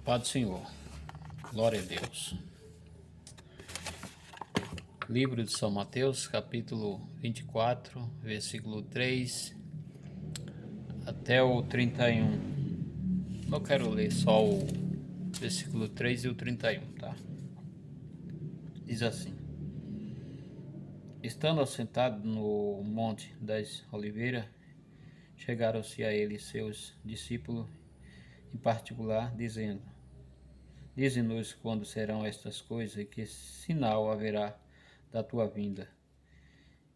Pai do Senhor, glória a Deus. Livro de São Mateus, capítulo 24, versículo 3 até o 31. Eu quero ler só o versículo 3 e o 31, tá? Diz assim: Estando assentado no Monte das Oliveiras, chegaram-se a ele seus discípulos, em particular, dizendo: Dize-nos quando serão estas coisas e que sinal haverá da tua vinda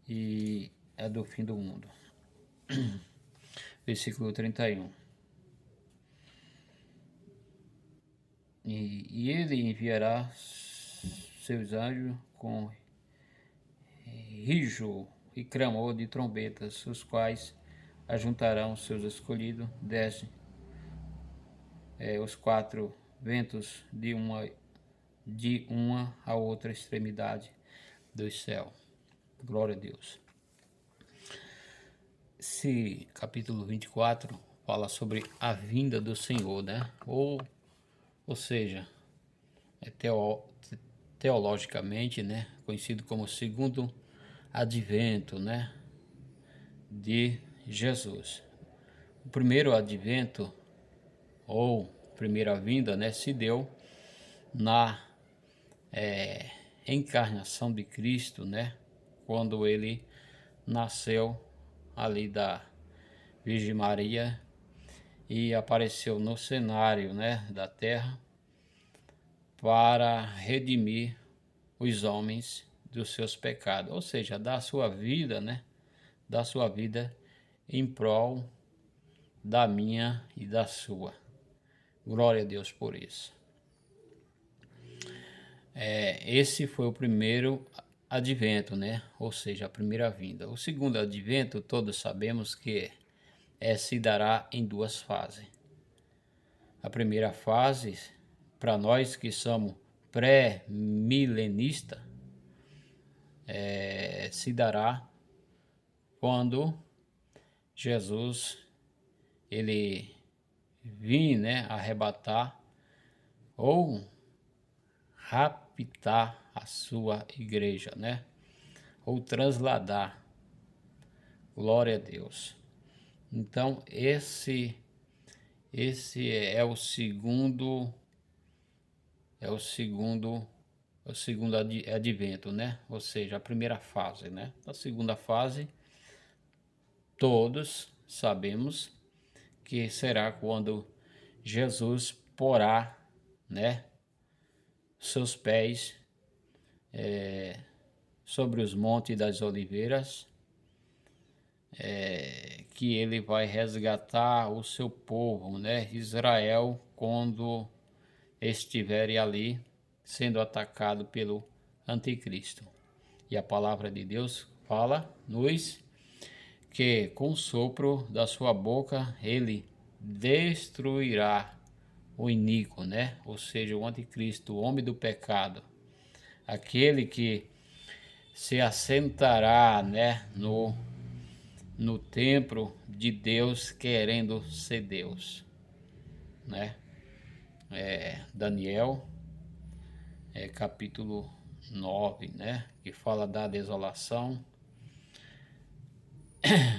e a do fim do mundo. Versículo 31. E ele enviará seus anjos com rijo e clamor de trombetas, os quais ajuntarão seus escolhidos desde os quatro ventos de uma a outra extremidade do céu. Glória a Deus. Esse capítulo 24 fala sobre a vinda do Senhor, né? Ou seja, teologicamente, né, conhecido como segundo advento, né, de Jesus. O primeiro advento ou primeira vinda, né, se deu na encarnação de Cristo, né, quando ele nasceu ali da Virgem Maria e apareceu no cenário, né, da terra para redimir os homens dos seus pecados, ou seja, da sua vida, né, da sua vida em prol da minha e da sua. Glória a Deus por isso. Esse foi o primeiro advento, né? Ou seja, a primeira vinda. O segundo advento, todos sabemos que se dará em duas fases. A primeira fase, para nós que somos pré-milenistas, se dará quando Jesus ele vir, né, arrebatar ou raptar a sua igreja, né? Ou transladar. Glória a Deus. Então, esse é o segundo advento, né? Ou seja, a primeira fase, né? A segunda fase, todos sabemos que será quando Jesus porá, né, seus pés sobre os montes das oliveiras, que ele vai resgatar o seu povo, né, Israel, quando estiverem ali sendo atacado pelo anticristo. E a palavra de Deus fala-nos que com o sopro da sua boca ele destruirá o iníquo, né? Ou seja, o anticristo, o homem do pecado, aquele que se assentará, né, no templo de Deus, querendo ser Deus, né? Daniel, capítulo 9, né? Que fala da desolação,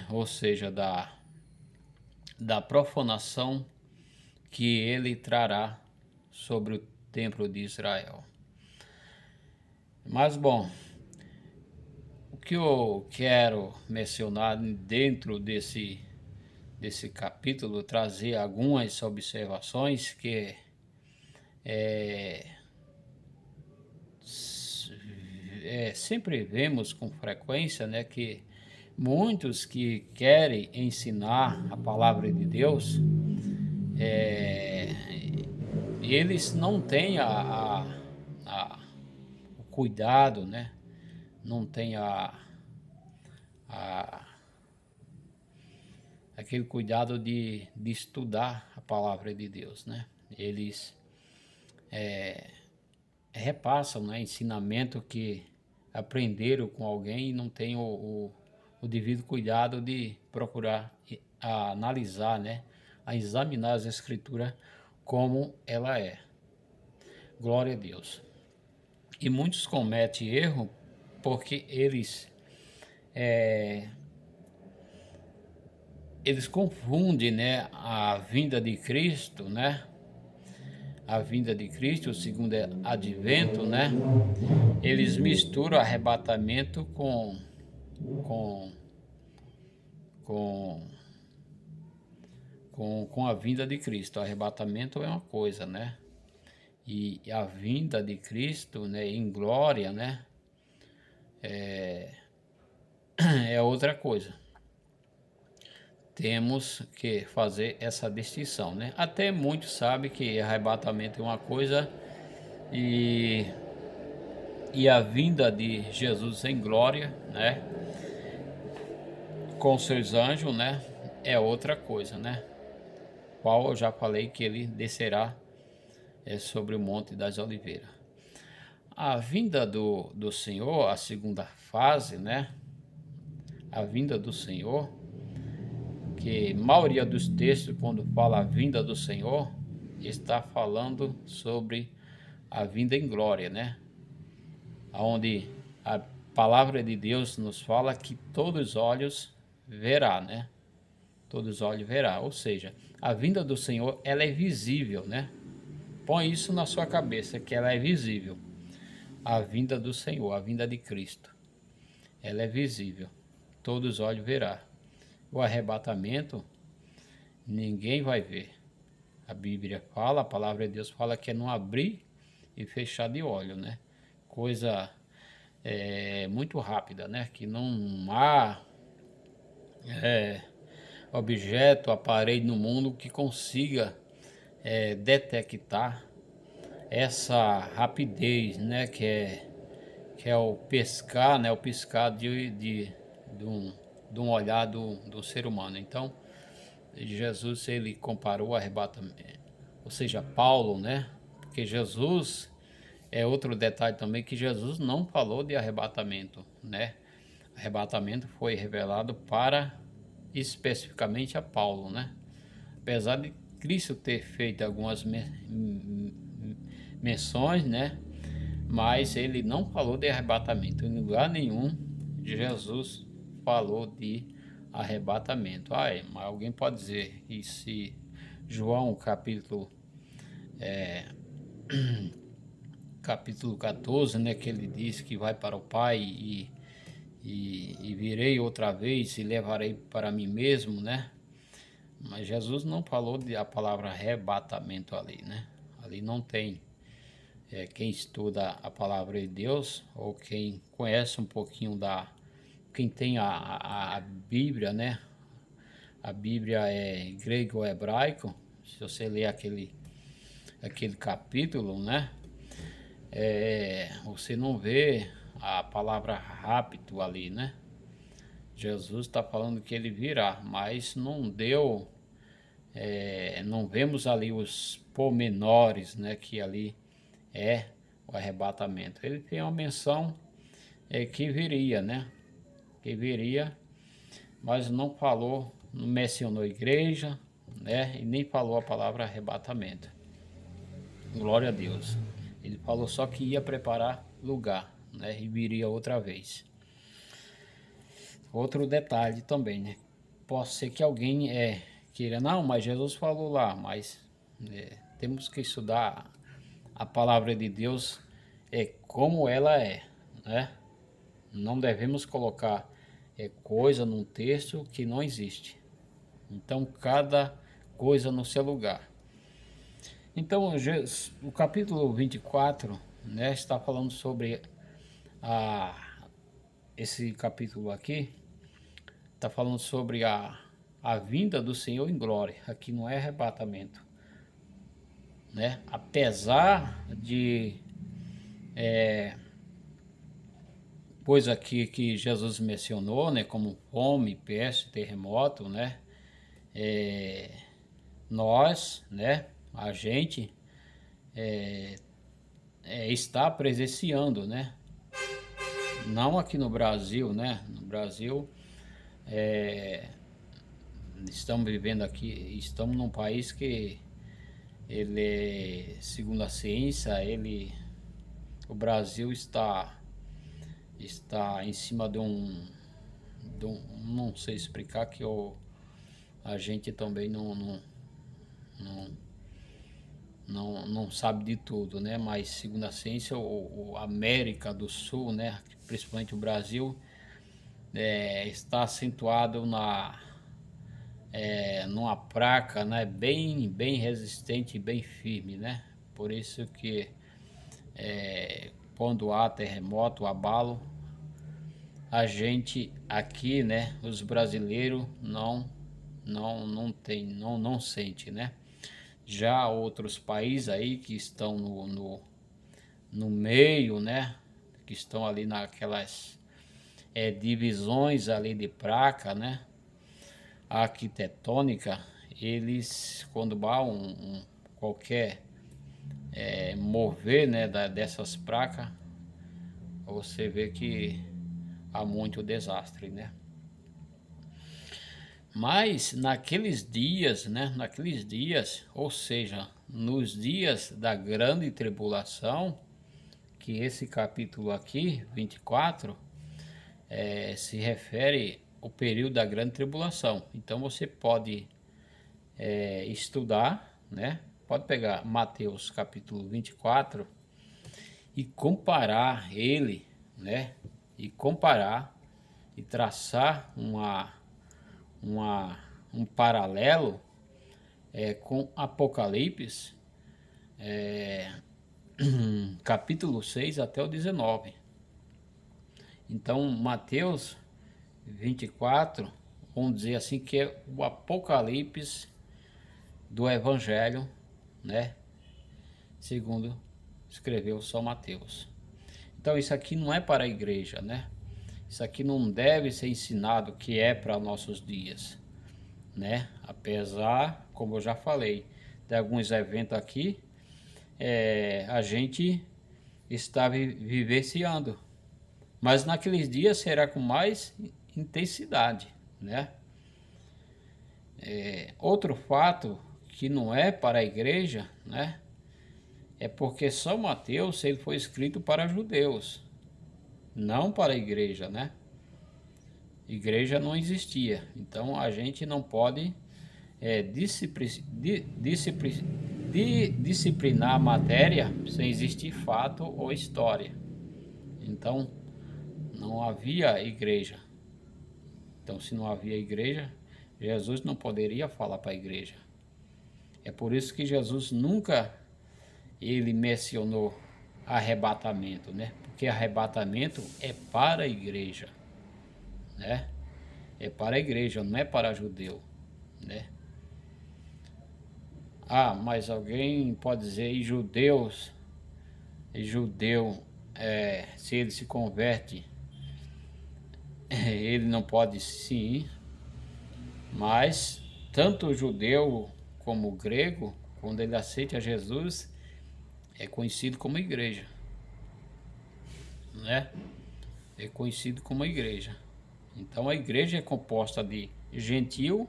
ou seja, da profanação que ele trará sobre o templo de Israel. Mas, bom, o que eu quero mencionar dentro desse capítulo, trazer algumas observações que sempre vemos com frequência, né, que muitos que querem ensinar a palavra de Deus, eles não têm o cuidado, né, não têm aquele cuidado de estudar a palavra de Deus, né? Eles repassam, né, ensinamento que aprenderam com alguém e não têm o devido cuidado de procurar analisar, né, a examinar as escrituras como ela é. Glória a Deus. E muitos cometem erro porque eles confundem, né, a vinda de Cristo, né? A vinda de Cristo, o segundo advento, né? Eles misturam arrebatamento com, com, com a vinda de Cristo. O arrebatamento é uma coisa, né? E a vinda de Cristo, né, em glória, né, é outra coisa. Temos que fazer essa distinção, né? Até muitos sabem que arrebatamento é uma coisa e, e a vinda de Jesus em glória, né, com seus anjos, né, é outra coisa, né? Qual eu já falei que ele descerá sobre o Monte das Oliveiras. A vinda do Senhor, a segunda fase, né? A vinda do Senhor, que a maioria dos textos, quando fala a vinda do Senhor, está falando sobre a vinda em glória, né? Onde a palavra de Deus nos fala que todos os olhos verá, né? Todos os olhos verá, ou seja, a vinda do Senhor, ela é visível, né? Põe isso na sua cabeça, que ela é visível. A vinda do Senhor, a vinda de Cristo, ela é visível. Todos os olhos verá. O arrebatamento, ninguém vai ver. A Bíblia fala, a palavra de Deus fala que é não abrir e fechar de olho, né? Coisa muito rápida, né? Que não há objeto, aparelho no mundo que consiga detectar essa rapidez, né? Que é o pescar, né? O piscar de um olhar do ser humano. Então, Jesus, ele comparou o arrebatamento, ou seja, Paulo, né? Porque Jesus, outro detalhe também, que Jesus não falou de arrebatamento, né? Arrebatamento foi revelado para especificamente a Paulo, né? Apesar de Cristo ter feito algumas menções, né? Mas ele não falou de arrebatamento. Em lugar nenhum, Jesus falou de arrebatamento. Mas alguém pode dizer, e se João capítulo 14, né, que ele diz que vai para o Pai e virei outra vez e levarei para mim mesmo, né? Mas Jesus não falou a palavra arrebatamento ali, né? Ali não tem. Quem estuda a palavra de Deus, ou quem conhece um pouquinho quem tem a Bíblia, né? A Bíblia é grego ou hebraico, se você ler aquele capítulo, né? Você não vê a palavra rápido ali, né? Jesus está falando que ele virá, mas não deu, não vemos ali os pormenores, né? Que ali é o arrebatamento. Ele tem uma menção que viria, né? Que viria, mas não falou, não mencionou igreja, né? E nem falou a palavra arrebatamento. Glória a Deus. Ele falou só que ia preparar lugar, né? E viria outra vez. Outro detalhe também, né? Pode ser que alguém queira, não, mas Jesus falou lá, mas temos que estudar a palavra de Deus como ela é, né? Não devemos colocar coisa num texto que não existe. Então, cada coisa no seu lugar. Então, o capítulo 24, né, está falando sobre esse capítulo aqui, está falando sobre a vinda do Senhor em glória. Aqui não é arrebatamento, né? Apesar de coisa aqui que Jesus mencionou, né, como fome, peste, terremoto, né? Nós, né, a gente está presenciando, né? Não aqui no Brasil, né? No Brasil, estamos vivendo aqui, estamos num país que ele, segundo a ciência, o Brasil está em cima não sei explicar que a gente também não, não sabe de tudo, né? Mas segundo a ciência, o América do Sul, né? Principalmente o Brasil, está acentuado numa placa, né? Bem resistente e bem firme, né? Por isso que quando há terremoto, abalo, a gente aqui, né? Os brasileiros não sente, né? Já outros países aí que estão no meio, né? Que estão ali naquelas divisões ali de placa, né? Arquitetônica, eles quando há qualquer mover, né? Dessas placas, você vê que há muito desastre, né? Mas naqueles dias, né? Naqueles dias, ou seja, nos dias da grande tribulação, que esse capítulo aqui, 24, se refere ao período da grande tribulação. Então você pode estudar, né? Pode pegar Mateus capítulo 24 e comparar ele, né? E comparar e traçar uma, um paralelo com Apocalipse, capítulo 6 até o 19. Então, Mateus 24, vamos dizer assim, que é o Apocalipse do Evangelho, né? Segundo escreveu São Mateus. Então, isso aqui não é para a igreja, né? Isso aqui não deve ser ensinado que é para nossos dias, né? Apesar, como eu já falei, de alguns eventos aqui, a gente está vivenciando. Mas naqueles dias será com mais intensidade, né? Outro fato que não é para a igreja, né? É porque São Mateus ele foi escrito para judeus, não para a igreja, né? Igreja não existia, então a gente não pode disciplinar a matéria sem existir fato ou história. Então não havia igreja. Então se não havia igreja, Jesus não poderia falar para a igreja. É por isso que Jesus nunca ele mencionou arrebatamento, né? Porque arrebatamento é para a igreja, né? É para a igreja, não é para judeu, né? Ah, mas alguém pode dizer, judeu, se ele se converte, ele não pode sim, mas tanto o judeu como o grego, quando ele aceita Jesus, é conhecido como igreja, né? É conhecido como igreja. Então a igreja é composta de gentil,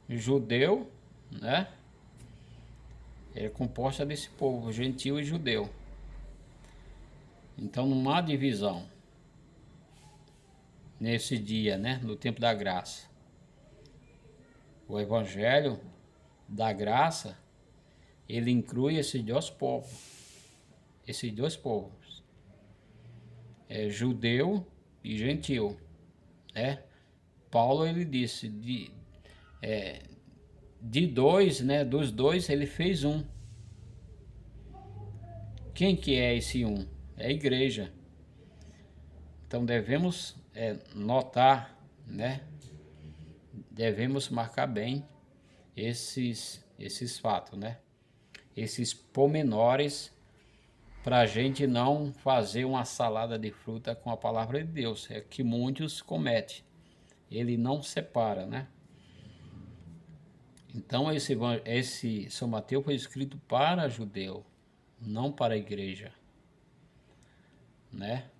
judeu, né? É composta desse povo, gentil e judeu. Então não há divisão nesse dia, né? No tempo da graça. O evangelho da graça, ele inclui esses dois povos. Esses dois povos. É judeu e gentil, né? Paulo ele disse de dois, né? Dos dois ele fez um. Quem que é esse um? É a igreja. Então devemos notar, né? Devemos marcar bem esses fatos, né? Esses pormenores para a gente não fazer uma salada de fruta com a palavra de Deus. É que muitos cometem. Ele não separa, né? Então esse São Mateus foi escrito para judeu, não para a igreja, né?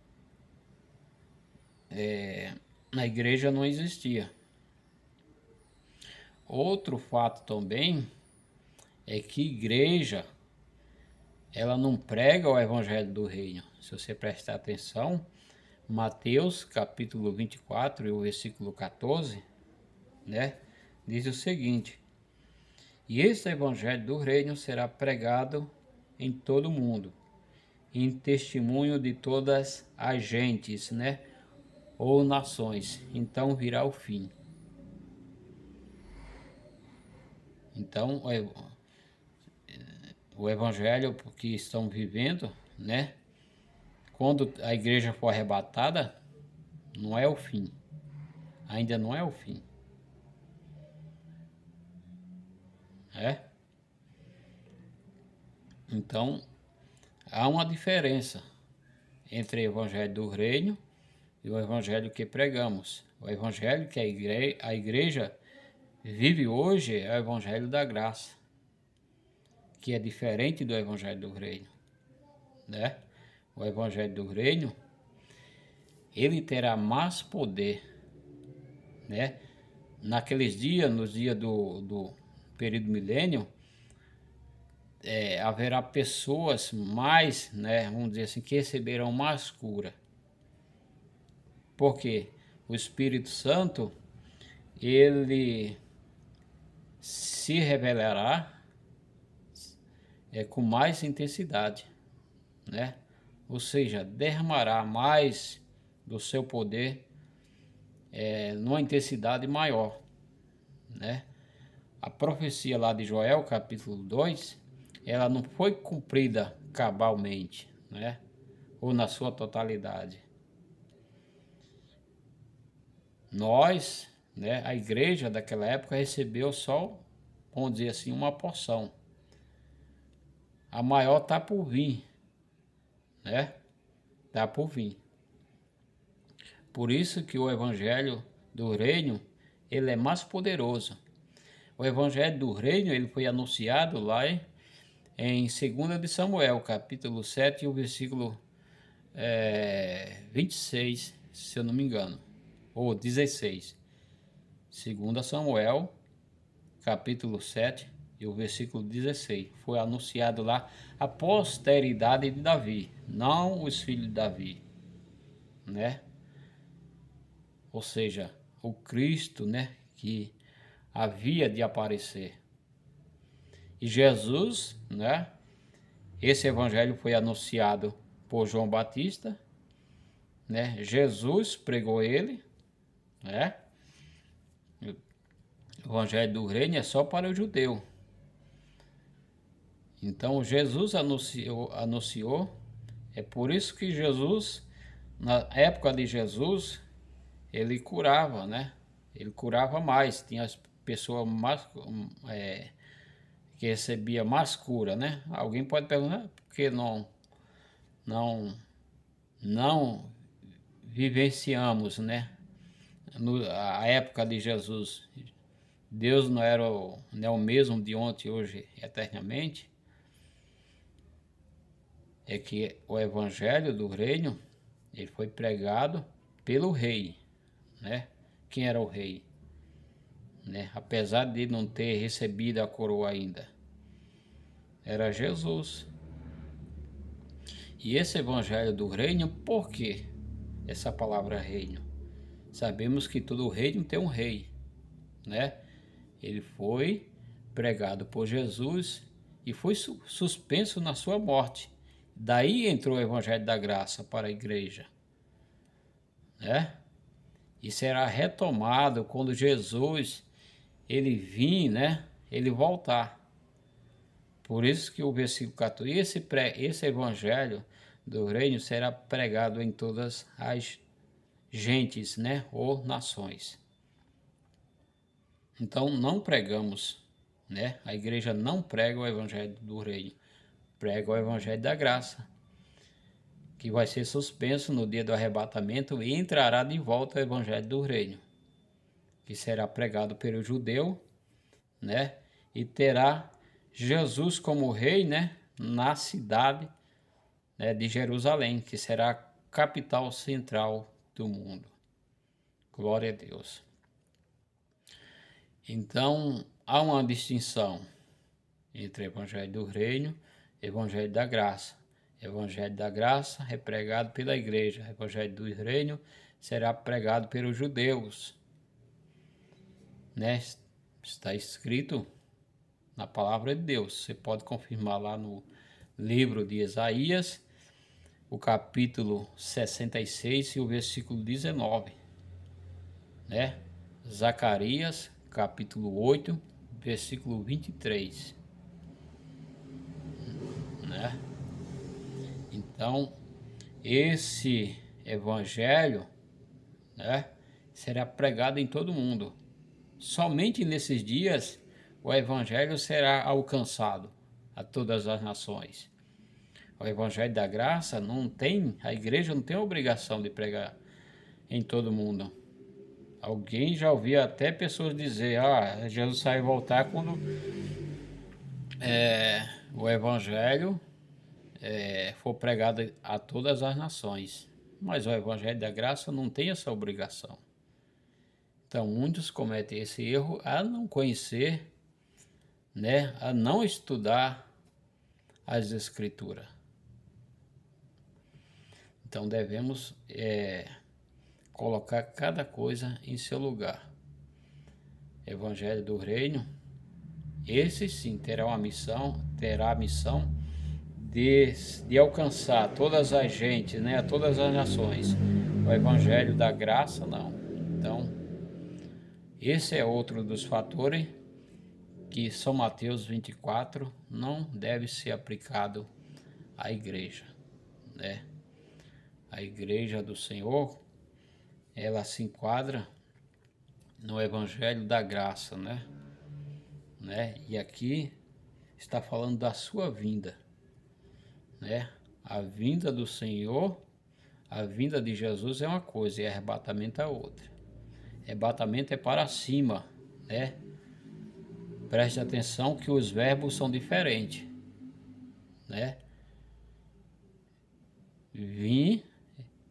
Na igreja não existia. Outro fato também é que igreja, ela não prega o evangelho do reino. Se você prestar atenção, Mateus capítulo 24 e o versículo 14, né, diz o seguinte: e este evangelho do reino será pregado em todo o mundo, em testemunho de todas as gentes, né, ou nações. Então virá o fim. Então, o evangelho que estão vivendo, né, quando a igreja for arrebatada, não é o fim. Ainda não é o fim. É? Então, há uma diferença entre o evangelho do reino e o evangelho que pregamos. O evangelho que a igreja vive hoje é o evangelho da graça, que é diferente do evangelho do reino, né? O evangelho do reino, ele terá mais poder, né? Naqueles dias, nos dias do período milênio, haverá pessoas mais, né, vamos dizer assim, que receberão mais cura. Porque o Espírito Santo, ele se revelará com mais intensidade, né? Ou seja, derramará mais do seu poder numa intensidade maior, né? A profecia lá de Joel, capítulo 2, ela não foi cumprida cabalmente, né? Ou na sua totalidade. Nós, né, a igreja daquela época recebeu só, vamos dizer assim, uma porção. A maior está por vir, né? Está por vir. Por isso que o evangelho do reino, ele é mais poderoso. O evangelho do reino, ele foi anunciado lá em 2 de Samuel, capítulo 7, o versículo 26, se eu não me engano, ou 16. 2 Samuel, capítulo 7 e o versículo 16. Foi anunciado lá a posteridade de Davi, não os filhos de Davi, né? Ou seja, o Cristo, né, que havia de aparecer. E Jesus, né, esse evangelho foi anunciado por João Batista, né? Jesus pregou ele, né? O evangelho do reino é só para o judeu. Então Jesus anunciou, é por isso que Jesus, na época de Jesus, ele curava, né? Ele curava mais, tinha as pessoas mais, que recebia mais cura, né? Alguém pode perguntar por que não vivenciamos, né? A época de Jesus, Deus não era não é o mesmo de ontem, hoje, eternamente. É que o evangelho do reino, ele foi pregado pelo rei, né? Quem era o rei, né? Apesar de não ter recebido a coroa ainda, era Jesus. E esse evangelho do reino, por quê essa palavra reino? Sabemos que todo reino tem um rei, né? Ele foi pregado por Jesus e foi suspenso na sua morte. Daí entrou o evangelho da graça para a igreja, né? E será retomado quando Jesus ele vir, né? Ele voltar. Por isso que o versículo 14, esse evangelho do reino será pregado em todas as gentes, né? Ou nações. Então não pregamos, né? A igreja não prega o evangelho do reino, prega o evangelho da graça, que vai ser suspenso no dia do arrebatamento e entrará de volta o evangelho do reino, que será pregado pelo judeu, né? E terá Jesus como rei, né? Na cidade, né, de Jerusalém, que será a capital central do mundo. Glória a Deus. Então, há uma distinção entre Evangelho do Reino e Evangelho da Graça. Evangelho da Graça é pregado pela igreja. Evangelho do Reino será pregado pelos judeus, né? Está escrito na palavra de Deus. Você pode confirmar lá no livro de Isaías, o capítulo 66 e o versículo 19, né? Zacarias, capítulo 8, versículo 23, né? Então, esse evangelho, né, será pregado em todo mundo. Somente nesses dias o evangelho será alcançado a todas as nações. O evangelho da graça a igreja não tem a obrigação de pregar em todo mundo. Alguém já ouviu até pessoas dizer, Jesus vai voltar quando o evangelho for pregado a todas as nações. Mas o evangelho da graça não tem essa obrigação. Então muitos cometem esse erro a não conhecer, né, a não estudar as escrituras. Então devemos colocar cada coisa em seu lugar. Evangelho do Reino, esse sim terá a missão de alcançar todas as gentes, né, todas as nações. O Evangelho da Graça não. Então, esse é outro dos fatores que São Mateus 24 não deve ser aplicado à igreja, né? A igreja do Senhor, ela se enquadra no Evangelho da Graça, né? E aqui está falando da sua vinda, né? A vinda do Senhor, a vinda de Jesus é uma coisa e arrebatamento é outra. Arrebatamento é para cima, né? Preste atenção que os verbos são diferentes, né? Vir,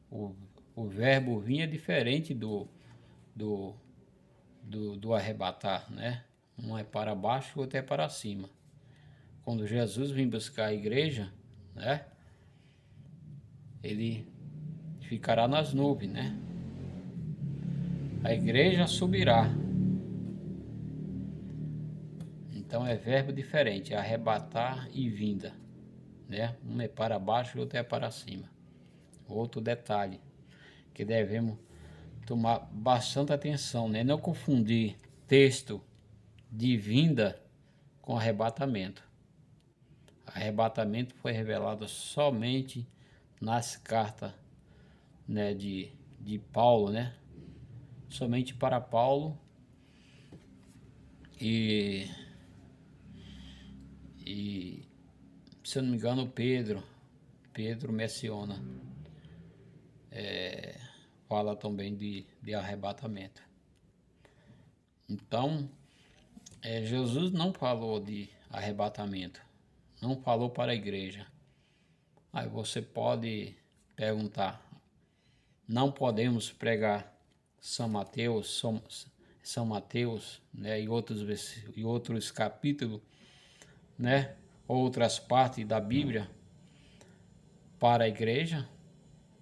o verbo vir é diferente do arrebatar, né? Um é para baixo, o outro é para cima. Quando Jesus vem buscar a igreja, né? Ele ficará nas nuvens, né? A igreja subirá. Então é verbo diferente, arrebatar e vinda, né? Um é para baixo e o outro é para cima. Outro detalhe que devemos tomar bastante atenção, né? Não confundir texto de vinda com arrebatamento. Arrebatamento foi revelado somente nas cartas, né, de Paulo, né? Somente para Paulo e se eu não me engano Pedro menciona, fala também de arrebatamento. Então, Jesus não falou de arrebatamento, não falou para a igreja. Aí você pode perguntar, não podemos pregar São Mateus, né, e outros capítulos, né, outras partes da Bíblia para a igreja?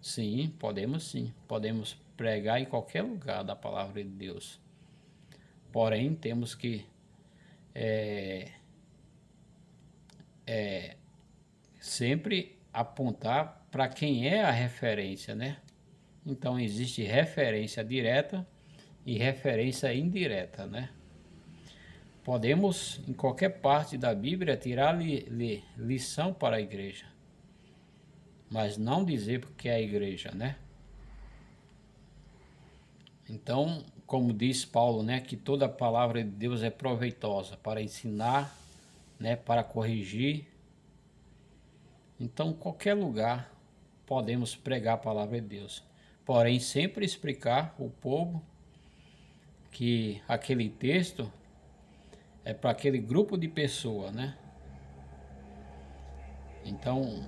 Sim, podemos pregar em qualquer lugar da palavra de Deus. Porém, temos que sempre apontar para quem é a referência, né? Então existe referência direta e referência indireta, né? Podemos, em qualquer parte da Bíblia, tirar lição para a igreja, mas não dizer porque é a igreja, né? Então, como diz Paulo, né, que toda a palavra de Deus é proveitosa para ensinar, né, para corrigir. Então, qualquer lugar podemos pregar a palavra de Deus, porém sempre explicar ao povo que aquele texto é para aquele grupo de pessoas, né? Então,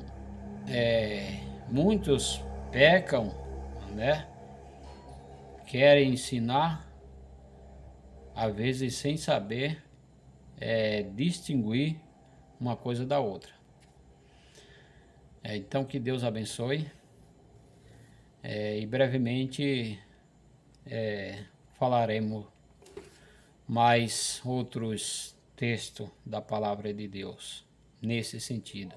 muitos pecam, né? Querem ensinar, às vezes sem saber distinguir uma coisa da outra. Então que Deus abençoe. E brevemente falaremos mais outros textos da palavra de Deus nesse sentido.